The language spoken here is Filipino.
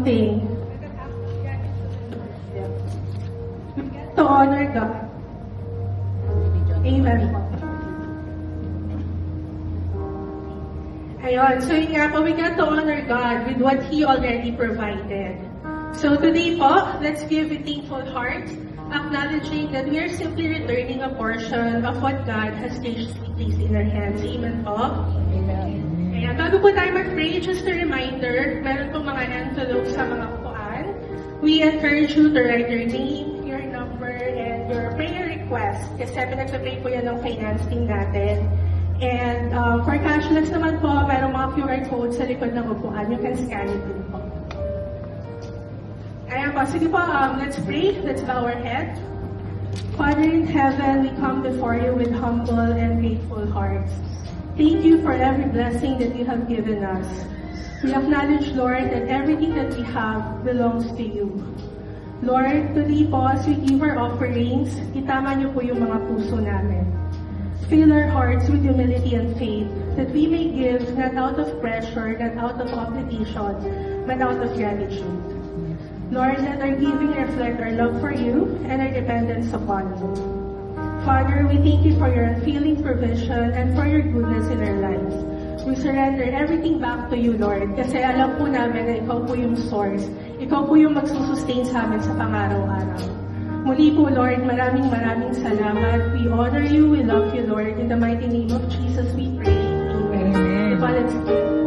something. To honor God. Amen po. Ayun, so yun nga po, we got to honor God with what He already provided. So today po, let's give a thankful heart, acknowledging that we are simply returning a portion of what God has graciously placed in our hands. Amen po? Amen. Ayan, bago po tayo mag-pray, just a reminder, meron po mga envelopes sa mga upuan. We encourage you to write your name, your number, and your prayer request. Kasi pinag-pray po yan ng finance team natin. And for cashless naman po, merong mga QR codes sa likod ng upuan. You can scan it din po. Ayan po, sige po, let's pray. Let's bow our head. Father in heaven, we come before you with humble and grateful hearts. Thank you for every blessing that you have given us. We acknowledge, Lord, that everything that we have belongs to you. Lord, today po, as we give our offerings, itama niyo po yung mga puso namin. Fill our hearts with humility and faith, that we may give not out of pressure, not out of obligation, but out of gratitude. Lord, let our giving reflect our love for you and our dependence upon you. Father, we thank you for your unfailing provision and for your goodness in our lives. We surrender everything back to you, Lord, kasi alam po namin na ikaw po yung source. Ikaw po yung magsusustain sa amin sa pang-araw-araw. Muli po, Lord, maraming salamat. We honor you, we love you, Lord. In the mighty name of Jesus, we pray. Amen. Amen. Let's pray.